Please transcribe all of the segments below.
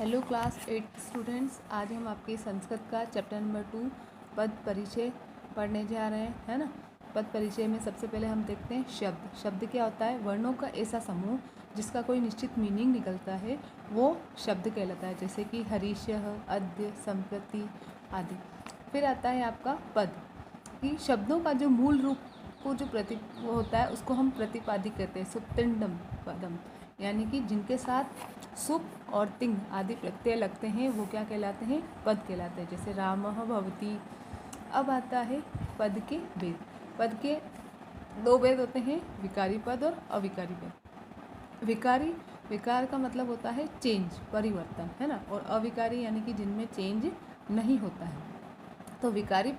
Hello class 8 students, आज हम आपके संस्कृत का चैप्टर नंबर 2 पद परिचय पढ़ने जा रहे हैं, है ना। पद परिचय में सबसे पहले हम देखते हैं शब्द। शब्द क्या होता है? वर्णों का ऐसा समूह जिसका कोई निश्चित मीनिंग निकलता है वो शब्द कहलाता है, जैसे कि हरीशः, अद्य, संप्रति आदि। फिर आता है आपका पद, कि शब्दों का जो मूल रूप को जो वो होता है उसको हम प्रतिपादिक कहते हैं। सुप्तिंडम पदम, यानी कि जिनके साथ सुप और तिंग आदि प्रत्यय लगते हैं वो क्या कहलाते हैं? पद कहलाते हैं, जैसे रामः भवति। अब आता है पद के भेद। पद के दो भेद होते हैं, विकारी पद और अविकारी पद। विकार का मतलब होता है चेंज, परिवर्तन, है ना। और अविकारी यानी कि जिनमें चेंज नहीं होता है। तो विकारी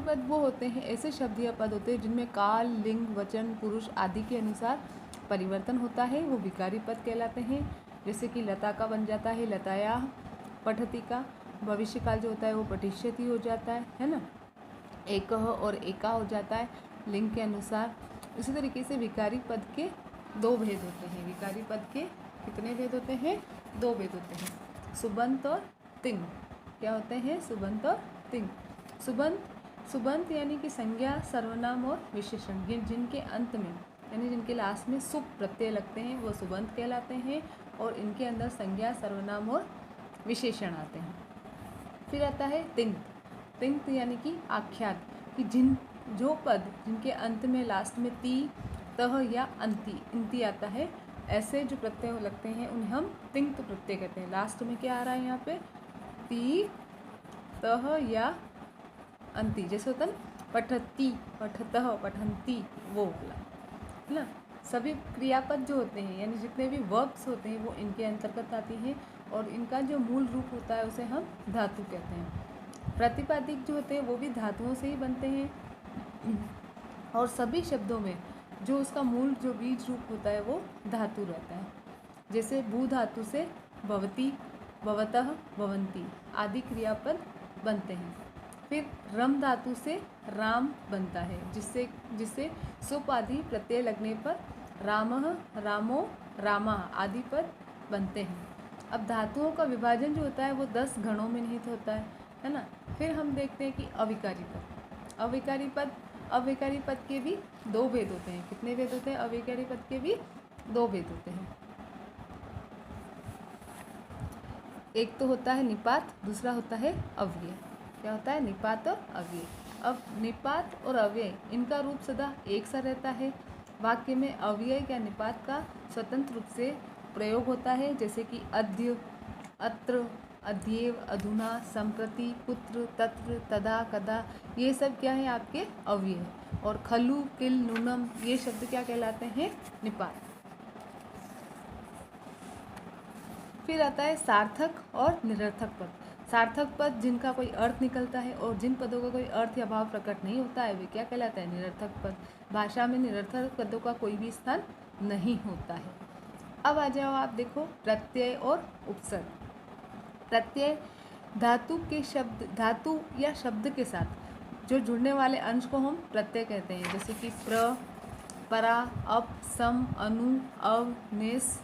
पद वो होते हैं, ऐसे शब्द या पद होते हैं जिनमें काल, लिंग, वचन, पुरुष आदि के अनुसार परिवर्तन होता है, वो विकारी पद कहलाते हैं। जैसे कि लता का बन जाता है लताया, पठती का भविष्य काल जो होता है वो पठिष्यति हो जाता है ना। एकह और एका हो जाता है लिंग के अनुसार। इसी तरीके से विकारी पद के दो भेद होते हैं। विकारी पद के कितने भेद होते हैं? दो भेद होते हैं, सुबंत और तिंग। क्या होते हैं? सुबंत और तिंग। सुबंत यानी कि संज्ञा, सर्वनाम और विशेषण, जिनके अंत में यानी जिनके लास्ट में सुप प्रत्यय लगते हैं वो सुबंत कहलाते हैं, और इनके अंदर संज्ञा, सर्वनाम और विशेषण आते हैं। फिर आता है तिंग यानी कि आख्यात, कि जो पद जिनके अंत में लास्ट में ती, तह या अंति आता है, ऐसे जो प्रत्यय लगते हैं उन्हें हम तिंग प्रत्यय कहते हैं। लास्ट में क्या आ रहा है यहाँ पे? ती, तह या अंति। जैसे होता है पठती, पठतः, पठंती, वो वाला, है ना। सभी क्रियापद जो होते हैं यानी जितने भी वर्ब्स होते हैं वो इनके अंतर्गत आती हैं, और इनका जो मूल रूप होता है उसे हम धातु कहते हैं। प्रतिपादिक जो होते हैं वो भी धातुओं से ही बनते हैं, और सभी शब्दों में जो उसका मूल जो बीज रूप होता है वो धातु रहता है। जैसे भू धातु से भवती, भवतः, भवंती आदि क्रियापद बनते हैं। फिर रम धातु से राम बनता है, जिससे सुप आदि प्रत्यय लगने पर रामः, रामो, रामा आदि पद बनते हैं। अब धातुओं का विभाजन जो होता है वो 10 गणों में निहित होता है ना। फिर हम देखते हैं कि अविकारी पद के भी दो भेद होते हैं। कितने भेद होते हैं? अविकारी पद के भी दो भेद होते हैं। एक तो होता है निपात, दूसरा होता है अव्यय। क्या होता है? निपात और अव्यय। अब निपात और अव्यय इनका रूप सदा एक सा रहता है। वाक्य में अव्यय या निपात का स्वतंत्र रूप से प्रयोग होता है, जैसे कि अद्य, अत्र, अद्येव, अधुना, संप्रति, पुत्र, तत्र, तदा, कदा, ये सब क्या है? आपके अव्यय। और खलु, किल, नूनम ये शब्द क्या कहलाते हैं? निपात। फिर आता है सार्थक और निरर्थक पद। सार्थक पद जिनका कोई अर्थ निकलता है, और जिन पदों का कोई अर्थ या भाव प्रकट नहीं होता है वे क्या कहलाता है? निरर्थक पद। भाषा में निरर्थक पदों का कोई भी स्थान नहीं होता है। अब आ जाओ आप देखो प्रत्यय और उपसर्ग। प्रत्यय धातु या शब्द के साथ जो जुड़ने वाले अंश को हम प्रत्यय कहते हैं, जैसे कि प्र, परा, अप, सम, अनु, अव, निस,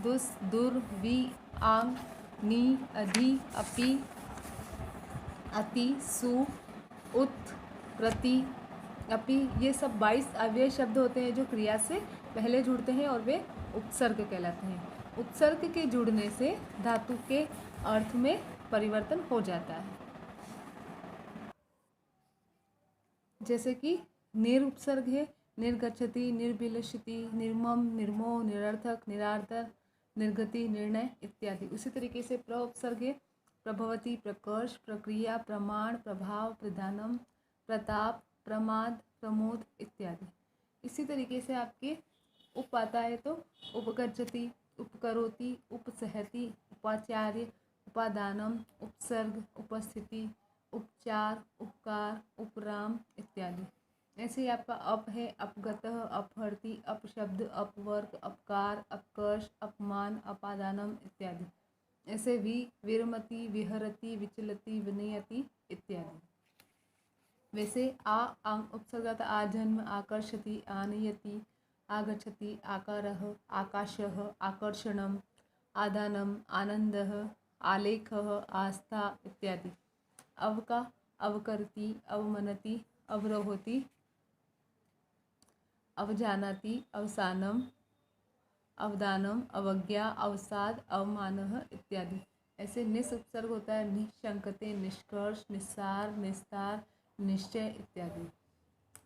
दुस, दुर, वि, आंग, नी, अधि, अपि, अति, सु, उत, प्रति, अपि, ये सब 22 अव्यय शब्द होते हैं जो क्रिया से पहले जुड़ते हैं और वे उपसर्ग कहलाते हैं। उपसर्ग के जुड़ने से धातु के अर्थ में परिवर्तन हो जाता है। जैसे कि निर उपसर्ग है, निर्गच्छति, निर्भिलषति, निर्मम, निर्मोह, निरर्थक, निरार्थ, निर्गति, निर्णय इत्यादि। उसी तरीके से प्र उपसर्ग है, प्रभवती, प्रकर्ष, प्रक्रिया, प्रमाण, प्रभाव, प्रधानम, प्रताप, प्रमाद, प्रमोद इत्यादि। इसी तरीके से आपके उप आता है तो उपगच्छति, उपकरोति, उपसहति, उपाचार्य, उपादानम, उपसर्ग, उपस्थिति, उपचार, उपकार, उपराम इत्यादि। ऐसे ही आपका अप है, अपगतः, अपहर्ति, अपशब्द, अपवर्ग, अपकार, अपकर्ष, अपमान, अपादानम इत्यादि। ऐसे विरमति, विहरति, विचलति, विनयति इत्यादि। वैसे आंग उपसर्ग आजन्म, आकर्षति, आनयति, आगच्छति, आकारः, आकाशः, आकर्षणम, आदानम, आनंदः, आलेखः, आस्था इत्यादि। अव का अवकरति, अवमनति, अवरोहति, अवजानाति, अवसानम, अवदानम, अवज्ञा, अवसाद, अवमानः इत्यादि। ऐसे निस उपसर्ग होता है निशंकते, निष्कर्ष, निस्सार, निस्तार, निश्चय इत्यादि।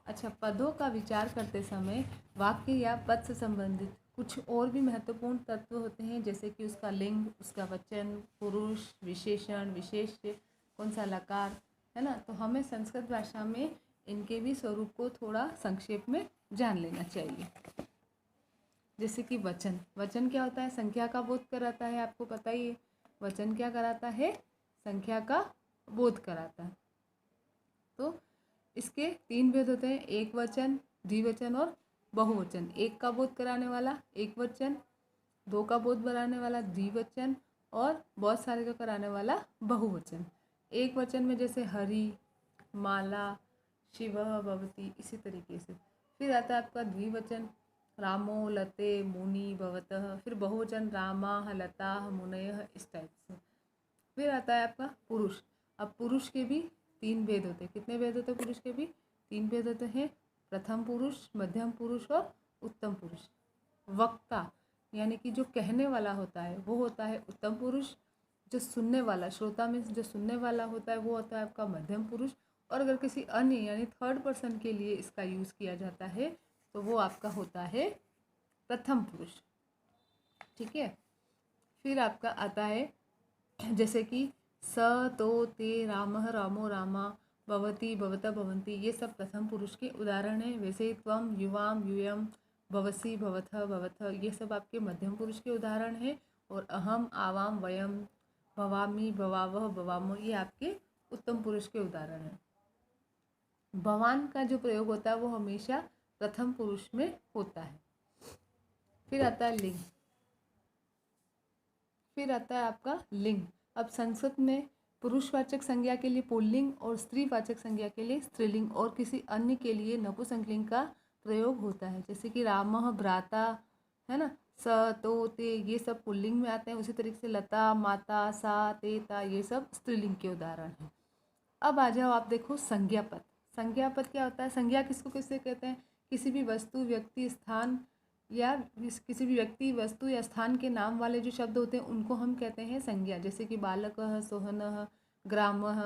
अच्छा, पदों का विचार करते समय वाक्य या पद से संबंधित कुछ और भी महत्वपूर्ण तत्व होते हैं, जैसे कि उसका लिंग, उसका वचन, पुरुष, विशेषण, विशेष्य, कौन सा लकार, है ना। तो हमें संस्कृत भाषा में इनके भी स्वरूप को थोड़ा संक्षेप में जान लेना चाहिए। जैसे कि वचन, वचन क्या होता है? संख्या का बोध कराता है, आपको पता ही है। वचन क्या कराता है? संख्या का बोध कराता है। तो इसके 3 भेद होते हैं, एक वचन, द्विवचन और बहुवचन। एक का बोध कराने वाला एक वचन, 2 का बोध कराने वाला द्विवचन और बहुत सारे का कराने वाला बहुवचन। एक वचन में जैसे हरि, माला, शिवः, भवति, इसी तरीके से। फिर आता है आपका द्विवचन, रामो, लते, मुनि, भवतः। फिर बहुवचन, रामाः, लताः, मुनयः, इस टाइप से। फिर आता है आपका पुरुष। अब पुरुष के भी 3 भेद होते हैं। कितने भेद होते हैं पुरुष के भी? 3 भेद होते हैं, प्रथम पुरुष, मध्यम पुरुष और उत्तम पुरुष। वक्ता यानी कि जो कहने वाला होता है वो होता है उत्तम पुरुष। जो सुनने वाला, श्रोता में जो सुनने वाला होता है वो होता है आपका मध्यम पुरुष। और अगर किसी अन्य यानी थर्ड पर्सन के लिए इसका यूज़ किया जाता है तो वो आपका होता है प्रथम पुरुष। ठीक है। फिर आपका आता है जैसे कि स, तो, ते, रामः, रामो, रामा, भवति, भवतः, भवन्ति, ये सब प्रथम पुरुष के उदाहरण हैं। वैसे ही त्वम, युवाम, यूयम, भवसि, भवतः, भवतः, ये सब आपके मध्यम पुरुष के उदाहरण हैं। और अहम, आवाम, वयम, भवामि, भवावह, भवामो, ये आपके उत्तम पुरुष के उदाहरण हैं। भवान का जो प्रयोग होता है वो हमेशा प्रथम पुरुष में होता है। फिर आता है लिंग। फिर आता है आपका लिंग। अब संस्कृत में पुरुषवाचक संज्ञा के लिए पुल्लिंग और स्त्रीवाचक संज्ञा के लिए स्त्रीलिंग और किसी अन्य के लिए नपुंसकलिंग का प्रयोग होता है। जैसे कि रामः, भ्राता, है ना, स, तो, ते, ये सब पुल्लिंग में आते हैं। उसी तरीके से लता, माता, सा, ते, ता, ये सब स्त्रीलिंग के उदाहरण हैं। अब आ जाओ आप देखो संज्ञा पद। संज्ञा पद क्या होता है? संज्ञा किसको किससे कहते हैं? किसी भी वस्तु, व्यक्ति, स्थान या किसी भी व्यक्ति, वस्तु या स्थान के नाम वाले जो शब्द होते हैं उनको हम कहते हैं संज्ञा। जैसे कि बालकः, सोहनः, ग्रामः,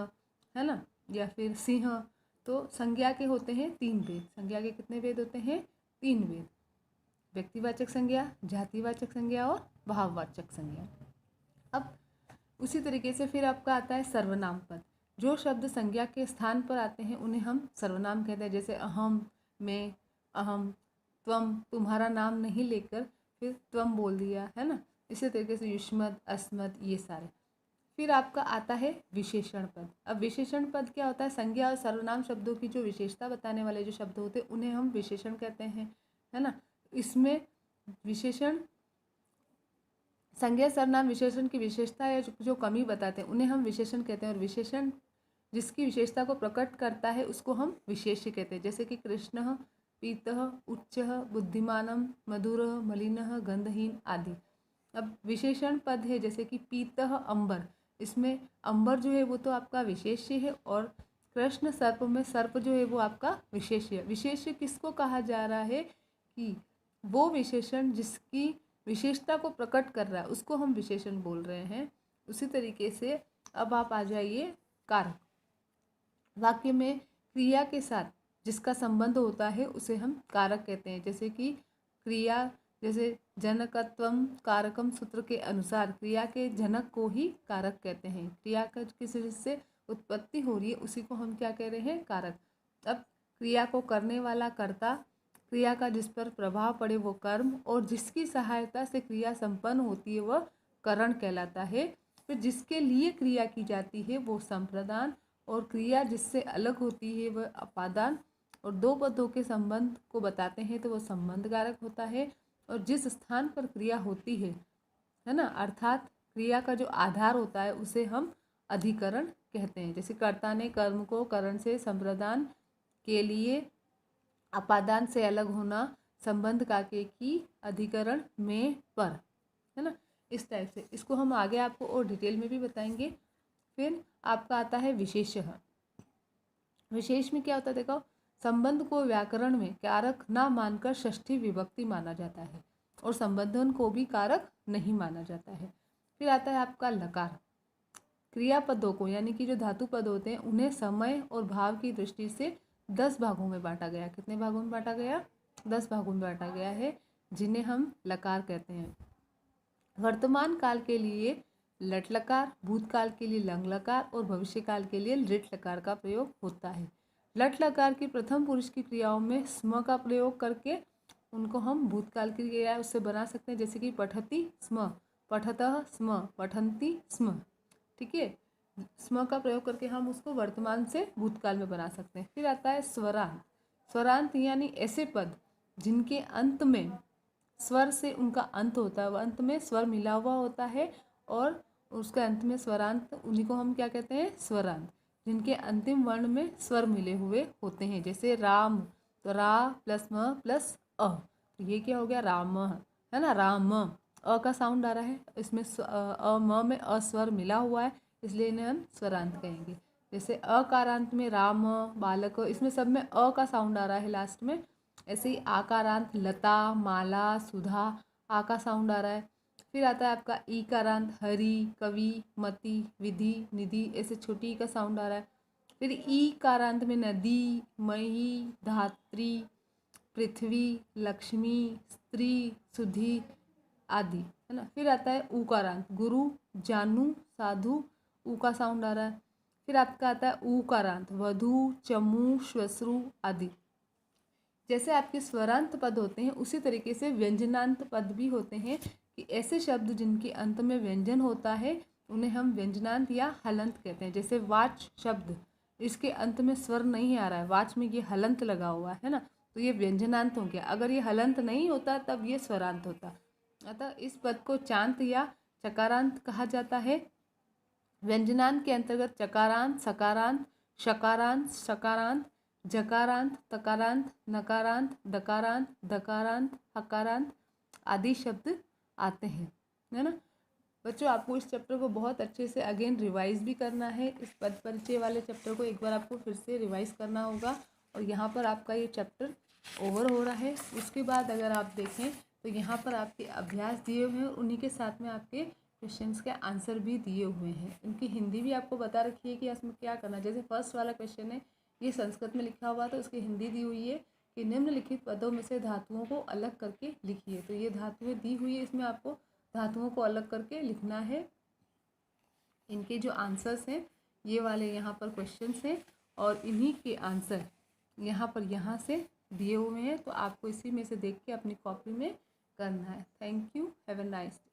है ना, या फिर सिंह। तो संज्ञा के होते हैं 3 भेद। संज्ञा के कितने भेद होते हैं? 3 भेद। व्यक्तिवाचक संज्ञा, जातिवाचक संज्ञा और भाववाचक संज्ञा। अब उसी तरीके से फिर आपका आता है सर्वनाम पद। जो शब्द संज्ञा के स्थान पर आते हैं उन्हें हम सर्वनाम कहते हैं। जैसे अहम, मैं, अहम, त्वम, तुम्हारा नाम नहीं लेकर फिर त्वम बोल दिया, है ना। इसी तरीके से युष्मत्, अस्मत्, ये सारे। फिर आपका आता है विशेषण पद। अब विशेषण पद क्या होता है? संज्ञा और सर्वनाम शब्दों की जो विशेषता बताने वाले जो शब्द होते हैं उन्हें हम विशेषण कहते हैं, है ना। इसमें विशेषण, संज्ञा, सर्वनाम, विशेषण की विशेषता या जो कमी बताते हैं उन्हें हम विशेषण कहते हैं। और विशेषण जिसकी विशेषता को प्रकट करता है उसको हम विशेष्य कहते हैं। जैसे कि कृष्णः, पीतः, उच्चः, बुद्धिमानम, मधुरः, मलिनः, गंधहीन आदि। अब विशेषण पद है जैसे कि पीतः, अंबर। इसमें अंबर जो है वो तो आपका विशेष्य है और कृष्ण सर्प में सर्प जो है वो आपका विशेष्य है। विशेष्य किसको कहा जा रहा है? कि वो विशेषण जिसकी विशेषता को प्रकट कर रहा है उसको हम विशेषण बोल रहे हैं। उसी तरीके से अब आप आ जाइए कारक। वाक्य में क्रिया के साथ जिसका संबंध होता है उसे हम कारक कहते हैं। जैसे कि क्रिया, जैसे जनकत्वम कारकम सूत्र के अनुसार क्रिया के जनक को ही कारक कहते हैं। क्रिया का किसी से उत्पत्ति हो रही है उसी को हम क्या कह रहे हैं? कारक। अब क्रिया को करने वाला कर्ता, क्रिया का जिस पर प्रभाव पड़े वो कर्म, और जिसकी सहायता से क्रिया संपन्न होती है वह करण कहलाता है। फिर जिसके लिए क्रिया की जाती है वो संप्रदान, और क्रिया जिससे अलग होती है वह अपादान। और 2 पदों के संबंध को बताते हैं तो वो संबंध कारक होता है। और जिस स्थान पर क्रिया होती है ना, अर्थात क्रिया का जो आधार होता है उसे हम अधिकरण कहते हैं। जैसे कर्ता ने कर्म को करण से संप्रदान के लिए अपादान से अलग होना, संबंध काके की अधिकरण में पर, है ना। इस टाइप से। इसको हम आगे आपको और डिटेल में भी बताएंगे। फिर आपका आता है विशेषः। विशेष में क्या होता है, देखो, संबंध को व्याकरण में कारक ना मानकर षष्ठी विभक्ति माना जाता है और संबंधन को भी कारक नहीं माना जाता है। फिर आता है आपका लकार। क्रियापदों को यानी कि जो धातु पद होते हैं उन्हें समय और भाव की दृष्टि से 10 भागों में बांटा गया। कितने भागों में बांटा गया? 10 भागों में बांटा गया है, जिन्हें हम लकार कहते हैं। वर्तमान काल के लिए लट लकार, भूतकाल के लिए लंग लकार और भविष्य काल के लिए लिट लकार का प्रयोग होता है। लट लकार की प्रथम पुरुष की क्रियाओं में स्म का प्रयोग करके उनको हम भूतकाल की क्रिया उससे बना सकते हैं, जैसे कि पठति स्म, पठतः स्म, पठन्ति स्म। ठीक है, स्म का प्रयोग करके हम उसको वर्तमान से भूतकाल में बना सकते हैं। फिर आता है स्वरांत। स्वरांत यानी ऐसे पद जिनके अंत में स्वर से उनका अंत होता है, वह अंत में स्वर मिला हुआ होता है और उसके अंत में स्वरांत, उन्हीं को हम क्या कहते हैं? स्वरांत। जिनके अंतिम वर्ण में स्वर मिले हुए होते हैं, जैसे राम, तो रा प्लस म प्लस अ, तो ये क्या हो गया? राम, है ना, राम। अ का साउंड आ रहा है, इसमें अ म में अस्वर मिला हुआ है, इसलिए इन्हें हम स्वरांत कहेंगे। जैसे अकारांत में राम, बालक, इसमें सब में अ का साउंड आ रहा है लास्ट में। ऐसे ही आकारांत लता, माला, सुधा, आ का साउंड आ रहा है। फिर आता है आपका ईकारांत हरि, कवि, मति, विधि, निधि, ऐसे छोटी का साउंड आ रहा है। फिर ईकारांत में नदी, मही, धात्री, पृथ्वी, लक्ष्मी, स्त्री, सुधी आदि, है ना। फिर आता है ऊकारांत, गुरु, जानू, साधु, ऊ का साउंड आ रहा है। फिर आपका आता है ऊकारांत, वधु, चमू, श्वश्रु आदि। जैसे आपके स्वरांत पद होते हैं उसी तरीके से व्यंजनांत पद भी होते हैं, कि ऐसे शब्द जिनके अंत में व्यंजन होता है उन्हें हम व्यंजनांत या हलंत कहते हैं। जैसे वाच शब्द, इसके अंत में स्वर नहीं आ रहा है, वाच में ये हलंत लगा हुआ है ना, तो ये व्यंजनांत हो गया। अगर ये हलंत नहीं होता तब ये स्वरांत होता। अतः इस पद को चांत या चकारांत कहा जाता है। व्यंजनांत के अंतर्गत चकारांत, सकारांत, शकारांत, शकारांत, जकारांत, तकारांत, नकारांत, दकारांत, दकारांत, हकारांत आदि शब्द आते हैं, है ना। बच्चों, आपको इस चैप्टर को बहुत अच्छे से अगेन रिवाइज भी करना है। इस पद परिचय वाले चैप्टर को एक बार आपको फिर से रिवाइज करना होगा और यहाँ पर आपका ये चैप्टर ओवर हो रहा है। उसके बाद अगर आप देखें तो यहाँ पर आपके अभ्यास दिए हुए हैं, उन्हीं के साथ में आपके क्वेश्चंस के आंसर भी दिए हुए हैं। इनकी हिंदी भी आपको बता रखी है कि इसमें क्या करना है। जैसे फर्स्ट वाला क्वेश्चन है, ये संस्कृत में लिखा हुआ तो इसकी हिंदी दी हुई है कि निम्नलिखित पदों में से धातुओं को अलग करके लिखिए। तो ये धातुएं दी हुई है, इसमें आपको धातुओं को अलग करके लिखना है। इनके जो आंसर्स हैं ये वाले यहाँ पर क्वेश्चंस हैं और इन्हीं के आंसर यहाँ से दिए हुए हैं, तो आपको इसी में से देख के अपनी कॉपी में करना है। Thank you, have a nice day.